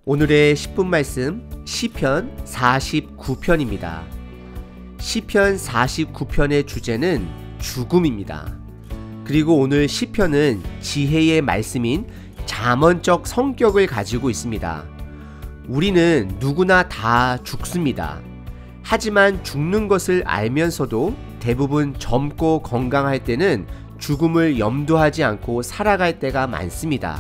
오늘의 10분 말씀 시편 49편입니다. 시편 49편의 주제는 죽음입니다. 그리고 오늘 시편은 지혜의 말씀인 잠언적 성격을 가지고 있습니다. 우리는 누구나 다 죽습니다. 하지만 죽는 것을 알면서도 대부분 젊고 건강할 때는 죽음을 염두하지 않고 살아갈 때가 많습니다.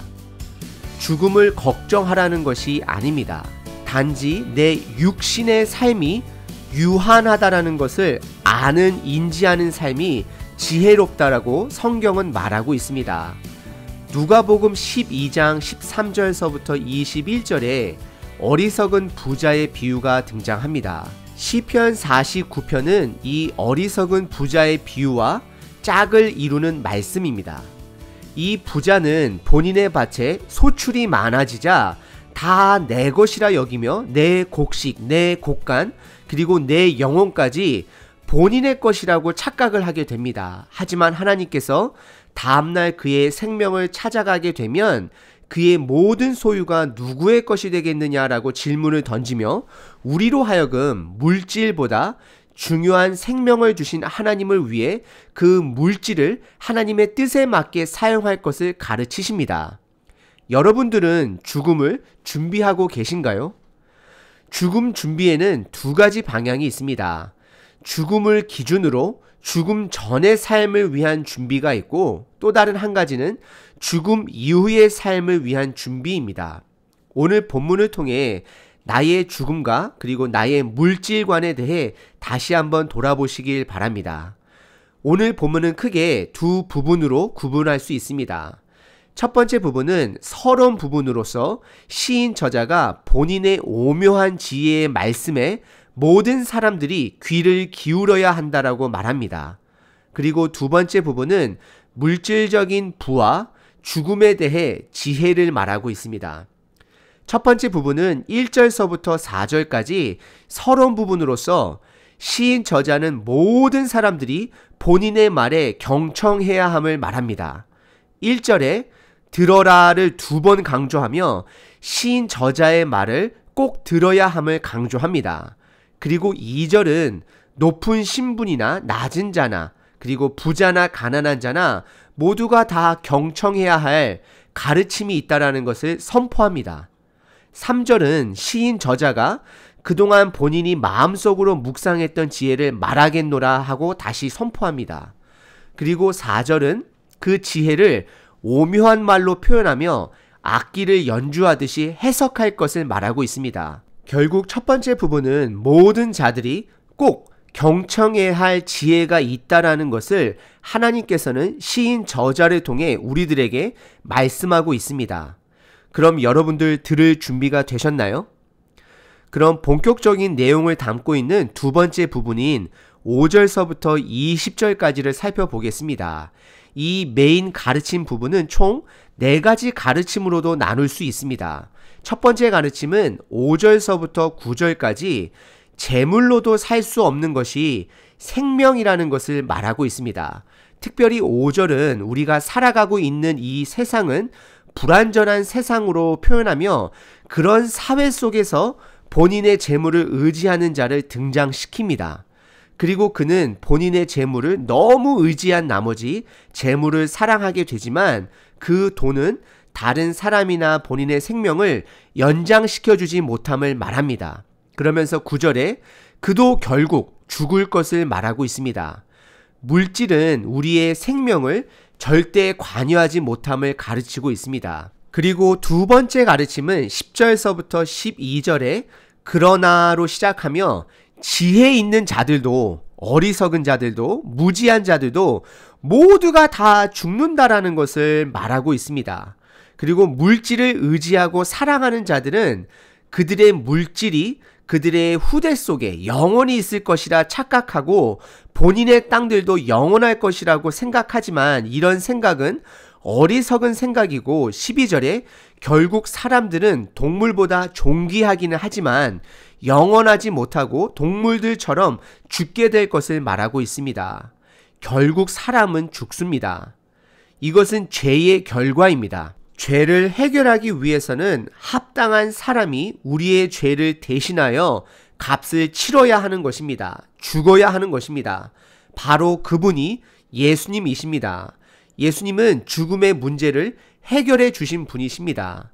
죽음을 걱정하라는 것이 아닙니다. 단지 내 육신의 삶이 유한하다라는 것을 아는, 인지하는 삶이 지혜롭다라고 성경은 말하고 있습니다. 누가복음 12장 13절서부터 21절에 어리석은 부자의 비유가 등장합니다. 시편 49편은 이 어리석은 부자의 비유와 짝을 이루는 말씀입니다. 이 부자는 본인의 밭에 소출이 많아지자 다 내 것이라 여기며 내 곡식, 내 곡간, 그리고 내 영혼까지 본인의 것이라고 착각을 하게 됩니다. 하지만 하나님께서 다음날 그의 생명을 찾아가게 되면 그의 모든 소유가 누구의 것이 되겠느냐라고 질문을 던지며 우리로 하여금 물질보다 중요한 생명을 주신 하나님을 위해 그 물질을 하나님의 뜻에 맞게 사용할 것을 가르치십니다. 여러분들은 죽음을 준비하고 계신가요? 죽음 준비에는 두 가지 방향이 있습니다. 죽음을 기준으로 죽음 전의 삶을 위한 준비가 있고 또 다른 한 가지는 죽음 이후의 삶을 위한 준비입니다. 오늘 본문을 통해 나의 죽음과 그리고 나의 물질관에 대해 다시 한번 돌아보시길 바랍니다. 오늘 본문은 크게 두 부분으로 구분할 수 있습니다. 첫 번째 부분은 서론 부분으로서 시인 저자가 본인의 오묘한 지혜의 말씀에 모든 사람들이 귀를 기울여야 한다라고 말합니다. 그리고 두 번째 부분은 물질적인 부와 죽음에 대해 지혜를 말하고 있습니다. 첫 번째 부분은 1절서부터 4절까지 서론 부분으로서 시인 저자는 모든 사람들이 본인의 말에 경청해야 함을 말합니다. 1절에 들어라를 두 번 강조하며 시인 저자의 말을 꼭 들어야 함을 강조합니다. 그리고 2절은 높은 신분이나 낮은 자나 그리고 부자나 가난한 자나 모두가 다 경청해야 할 가르침이 있다라는 것을 선포합니다. 3절은 시인 저자가 그동안 본인이 마음속으로 묵상했던 지혜를 말하겠노라 하고 다시 선포합니다. 그리고 4절은 그 지혜를 오묘한 말로 표현하며 악기를 연주하듯이 해석할 것을 말하고 있습니다. 결국 첫 번째 부분은 모든 자들이 꼭 경청해야 할 지혜가 있다라는 것을 하나님께서는 시인 저자를 통해 우리들에게 말씀하고 있습니다. 그럼 여러분들 들을 준비가 되셨나요? 그럼 본격적인 내용을 담고 있는 두 번째 부분인 5절서부터 20절까지를 살펴보겠습니다. 이 메인 가르침 부분은 총 4가지 가르침으로도 나눌 수 있습니다. 첫 번째 가르침은 5절서부터 9절까지 재물로도 살 수 없는 것이 생명이라는 것을 말하고 있습니다. 특별히 5절은 우리가 살아가고 있는 이 세상은 불완전한 세상으로 표현하며 그런 사회 속에서 본인의 재물을 의지하는 자를 등장시킵니다. 그리고 그는 본인의 재물을 너무 의지한 나머지 재물을 사랑하게 되지만 그 돈은 다른 사람이나 본인의 생명을 연장시켜주지 못함을 말합니다. 그러면서 9절에 그도 결국 죽을 것을 말하고 있습니다. 물질은 우리의 생명을 절대 관여하지 못함을 가르치고 있습니다. 그리고 두 번째 가르침은 10절서부터 12절에 그러나로 시작하며 지혜 있는 자들도 어리석은 자들도 무지한 자들도 모두가 다 죽는다라는 것을 말하고 있습니다. 그리고 물질을 의지하고 사랑하는 자들은 그들의 물질이 그들의 후대 속에 영원히 있을 것이라 착각하고 본인의 땅들도 영원할 것이라고 생각하지만 이런 생각은 어리석은 생각이고 12절에 결국 사람들은 동물보다 존귀하기는 하지만 영원하지 못하고 동물들처럼 죽게 될 것을 말하고 있습니다. 결국 사람은 죽습니다. 이것은 죄의 결과입니다. 죄를 해결하기 위해서는 합당한 사람이 우리의 죄를 대신하여 값을 치러야 하는 것입니다. 죽어야 하는 것입니다. 바로 그분이 예수님이십니다. 예수님은 죽음의 문제를 해결해 주신 분이십니다.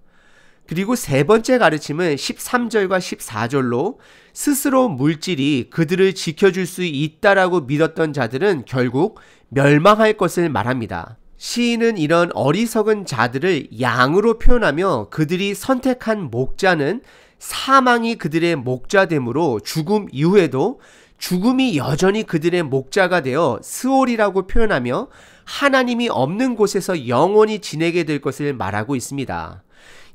그리고 세 번째 가르침은 13절과 14절로 스스로 물질이 그들을 지켜줄 수 있다라고 믿었던 자들은 결국 멸망할 것을 말합니다. 시인은 이런 어리석은 자들을 양으로 표현하며 그들이 선택한 목자는 사망이 그들의 목자됨으로 죽음 이후에도 죽음이 여전히 그들의 목자가 되어 스올이라고 표현하며 하나님이 없는 곳에서 영원히 지내게 될 것을 말하고 있습니다.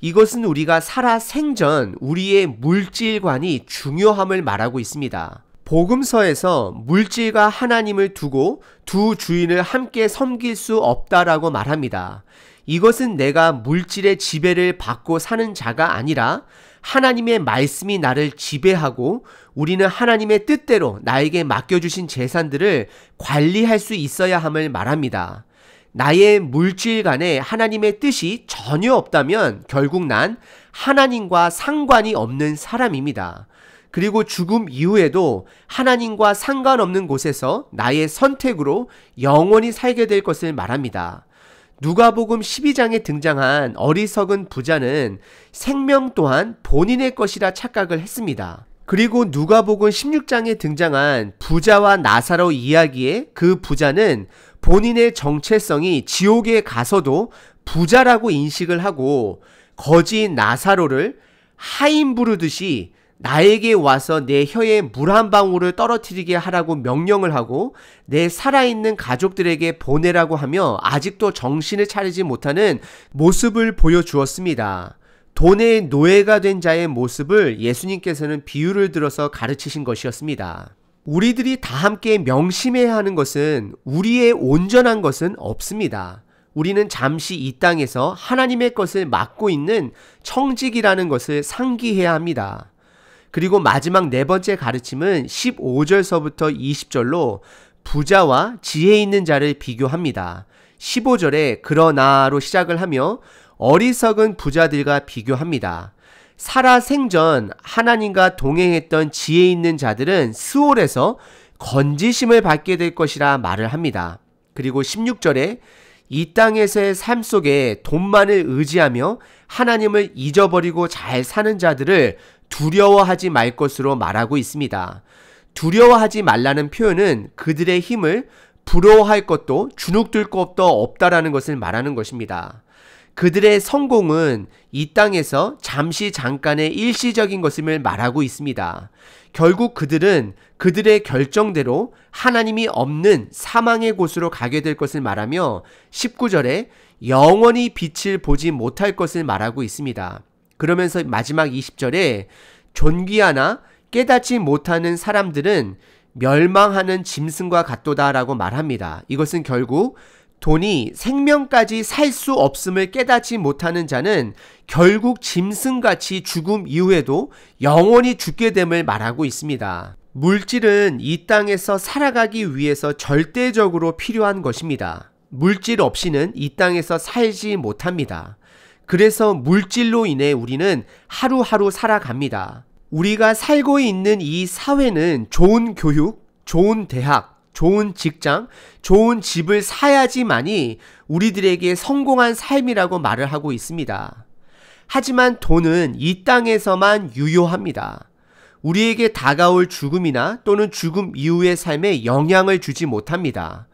이것은 우리가 살아 생전 우리의 물질관이 중요함을 말하고 있습니다. 복음서에서 물질과 하나님을 두고 두 주인을 함께 섬길 수 없다라고 말합니다. 이것은 내가 물질의 지배를 받고 사는 자가 아니라 하나님의 말씀이 나를 지배하고 우리는 하나님의 뜻대로 나에게 맡겨주신 재산들을 관리할 수 있어야 함을 말합니다. 나의 물질간에 하나님의 뜻이 전혀 없다면 결국 난 하나님과 상관이 없는 사람입니다. 그리고 죽음 이후에도 하나님과 상관없는 곳에서 나의 선택으로 영원히 살게 될 것을 말합니다. 누가복음 12장에 등장한 어리석은 부자는 생명 또한 본인의 것이라 착각을 했습니다. 그리고 누가복음 16장에 등장한 부자와 나사로 이야기에 그 부자는 본인의 정체성이 지옥에 가서도 부자라고 인식을 하고 거지 나사로를 하인 부르듯이 나에게 와서 내 혀에 물 한 방울을 떨어뜨리게 하라고 명령을 하고 내 살아있는 가족들에게 보내라고 하며 아직도 정신을 차리지 못하는 모습을 보여주었습니다. 돈의 노예가 된 자의 모습을 예수님께서는 비유를 들어서 가르치신 것이었습니다. 우리들이 다 함께 명심해야 하는 것은 우리의 온전한 것은 없습니다. 우리는 잠시 이 땅에서 하나님의 것을 맡고 있는 청직이라는 것을 상기해야 합니다. 그리고 마지막 네 번째 가르침은 15절서부터 20절로 부자와 지혜 있는 자를 비교합니다. 15절에 그러나로 시작을 하며 어리석은 부자들과 비교합니다. 살아 생전 하나님과 동행했던 지혜 있는 자들은 스올에서 건지심을 받게 될 것이라 말을 합니다. 그리고 16절에 이 땅에서의 삶 속에 돈만을 의지하며 하나님을 잊어버리고 잘 사는 자들을 두려워하지 말 것으로 말하고 있습니다. 두려워하지 말라는 표현은 그들의 힘을 부러워할 것도 주눅들 것도 없다라는 것을 말하는 것입니다. 그들의 성공은 이 땅에서 잠깐의 일시적인 것임을 말하고 있습니다. 결국 그들은 그들의 결정대로 하나님이 없는 사망의 곳으로 가게 될 것을 말하며 19절에 영원히 빛을 보지 못할 것을 말하고 있습니다. 그러면서 마지막 20절에 존귀하나 깨닫지 못하는 사람들은 멸망하는 짐승과 같도다라고 말합니다. 이것은 결국 돈이 생명까지 살 수 없음을 깨닫지 못하는 자는 결국 짐승같이 죽음 이후에도 영원히 죽게 됨을 말하고 있습니다. 물질은 이 땅에서 살아가기 위해서 절대적으로 필요한 것입니다. 물질 없이는 이 땅에서 살지 못합니다. 그래서 물질로 인해 우리는 하루하루 살아갑니다. 우리가 살고 있는 이 사회는 좋은 교육, 좋은 대학, 좋은 직장, 좋은 집을 사야지만이 우리들에게 성공한 삶이라고 말을 하고 있습니다. 하지만 돈은 이 땅에서만 유효합니다. 우리에게 다가올 죽음이나 또는 죽음 이후의 삶에 영향을 주지 못합니다.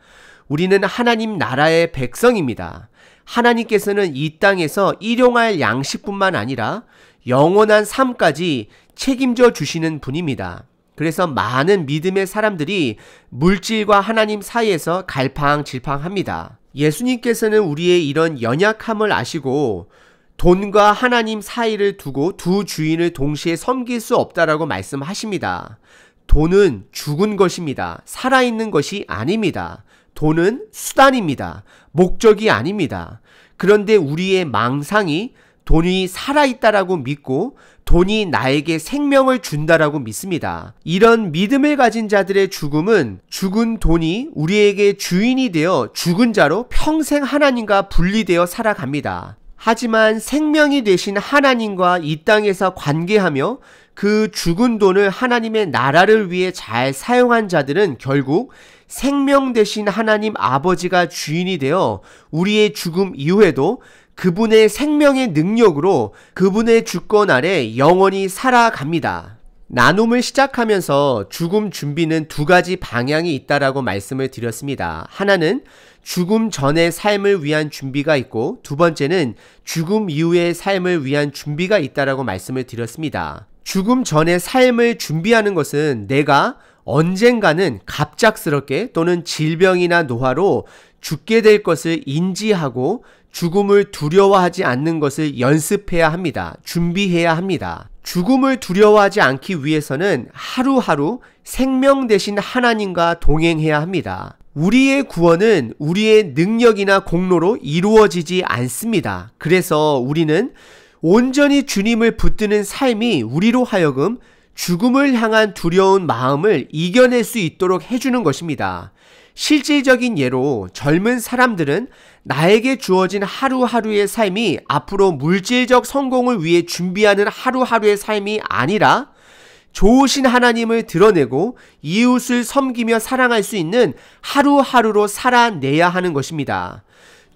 우리는 하나님 나라의 백성입니다. 하나님께서는 이 땅에서 일용할 양식뿐만 아니라 영원한 삶까지 책임져 주시는 분입니다. 그래서 많은 믿음의 사람들이 물질과 하나님 사이에서 갈팡질팡합니다. 예수님께서는 우리의 이런 연약함을 아시고 돈과 하나님 사이를 두고 두 주인을 동시에 섬길 수 없다라고 말씀하십니다. 돈은 죽은 것입니다. 살아있는 것이 아닙니다. 돈은 수단입니다. 목적이 아닙니다. 그런데 우리의 망상이 돈이 살아있다라고 믿고 돈이 나에게 생명을 준다라고 믿습니다. 이런 믿음을 가진 자들의 죽음은 죽은 돈이 우리에게 주인이 되어 죽은 자로 평생 하나님과 분리되어 살아갑니다. 하지만 생명이 되신 하나님과 이 땅에서 관계하며 그 죽은 돈을 하나님의 나라를 위해 잘 사용한 자들은 결국 생명 되신 하나님 아버지가 주인이 되어 우리의 죽음 이후에도 그분의 생명의 능력으로 그분의 주권 아래 영원히 살아갑니다. 나눔을 시작하면서 죽음 준비는 두 가지 방향이 있다라고 말씀을 드렸습니다. 하나는 죽음 전의 삶을 위한 준비가 있고, 두 번째는 죽음 이후의 삶을 위한 준비가 있다라고 말씀을 드렸습니다. 죽음 전의 삶을 준비하는 것은 내가 언젠가는 갑작스럽게 또는 질병이나 노화로 죽게 될 것을 인지하고 죽음을 두려워하지 않는 것을 연습해야 합니다. 준비해야 합니다. 죽음을 두려워하지 않기 위해서는 하루하루 생명 되신 하나님과 동행해야 합니다. 우리의 구원은 우리의 능력이나 공로로 이루어지지 않습니다. 그래서 우리는 온전히 주님을 붙드는 삶이 우리로 하여금 죽음을 향한 두려운 마음을 이겨낼 수 있도록 해주는 것입니다. 실질적인 예로 젊은 사람들은 나에게 주어진 하루하루의 삶이 앞으로 물질적 성공을 위해 준비하는 하루하루의 삶이 아니라 좋으신 하나님을 드러내고 이웃을 섬기며 사랑할 수 있는 하루하루로 살아내야 하는 것입니다.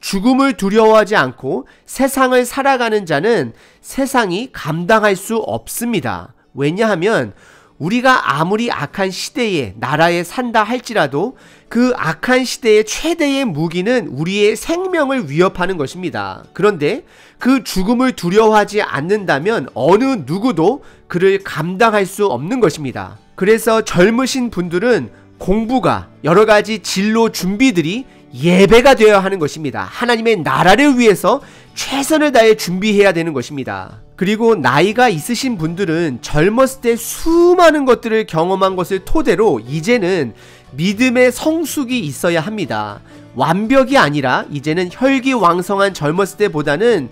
죽음을 두려워하지 않고 세상을 살아가는 자는 세상이 감당할 수 없습니다. 왜냐하면 우리가 아무리 악한 시대에 나라에 산다 할지라도 그 악한 시대의 최대의 무기는 우리의 생명을 위협하는 것입니다. 그런데 그 죽음을 두려워하지 않는다면 어느 누구도 그를 감당할 수 없는 것입니다. 그래서 젊으신 분들은 공부가 여러 가지 진로 준비들이 예배가 되어야 하는 것입니다. 하나님의 나라를 위해서 최선을 다해 준비해야 되는 것입니다. 그리고 나이가 있으신 분들은 젊었을 때 수많은 것들을 경험한 것을 토대로 이제는 믿음의 성숙이 있어야 합니다. 완벽이 아니라 이제는 혈기왕성한 젊었을 때보다는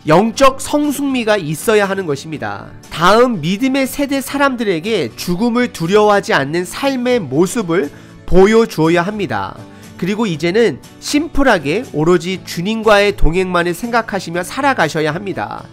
영적 성숙미가 있어야 하는 것입니다. 다음 믿음의 세대 사람들에게 죽음을 두려워하지 않는 삶의 모습을 보여주어야 합니다. 그리고 이제는 심플하게 오로지 주님과의 동행만을 생각하시며 살아가셔야 합니다.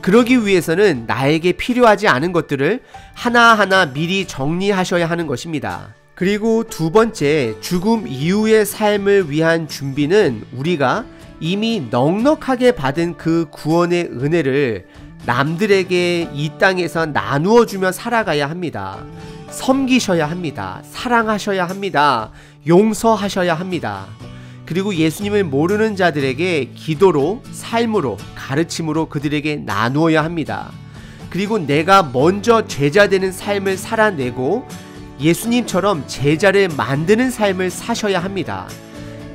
그러기 위해서는 나에게 필요하지 않은 것들을 하나하나 미리 정리하셔야 하는 것입니다. 그리고 두 번째, 죽음 이후의 삶을 위한 준비는 우리가 이미 넉넉하게 받은 그 구원의 은혜를 남들에게 이 땅에서 나누어 주며 살아가야 합니다. 섬기셔야 합니다. 사랑하셔야 합니다. 용서하셔야 합니다. 그리고 예수님을 모르는 자들에게 기도로, 삶으로, 가르침으로 그들에게 나누어야 합니다. 그리고 내가 먼저 제자 되는 삶을 살아내고 예수님처럼 제자를 만드는 삶을 사셔야 합니다.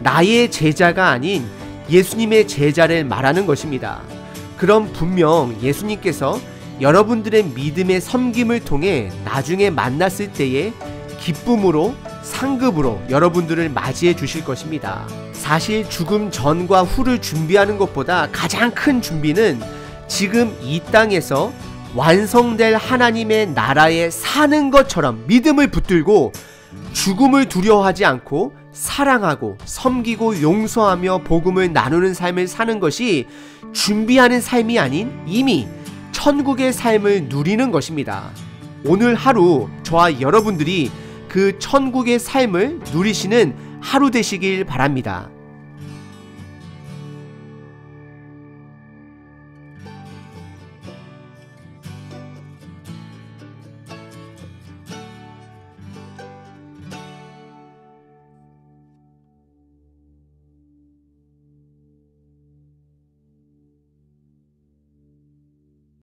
나의 제자가 아닌 예수님의 제자를 말하는 것입니다. 그럼 분명 예수님께서 여러분들의 믿음의 섬김을 통해 나중에 만났을 때에 기쁨으로 상급으로 여러분들을 맞이해 주실 것입니다. 사실 죽음 전과 후를 준비하는 것보다 가장 큰 준비는 지금 이 땅에서 완성될 하나님의 나라에 사는 것처럼 믿음을 붙들고 죽음을 두려워하지 않고 사랑하고 섬기고 용서하며 복음을 나누는 삶을 사는 것이 준비하는 삶이 아닌 이미 천국의 삶을 누리는 것입니다. 오늘 하루 저와 여러분들이 그 천국의 삶을 누리시는 하루 되시길 바랍니다.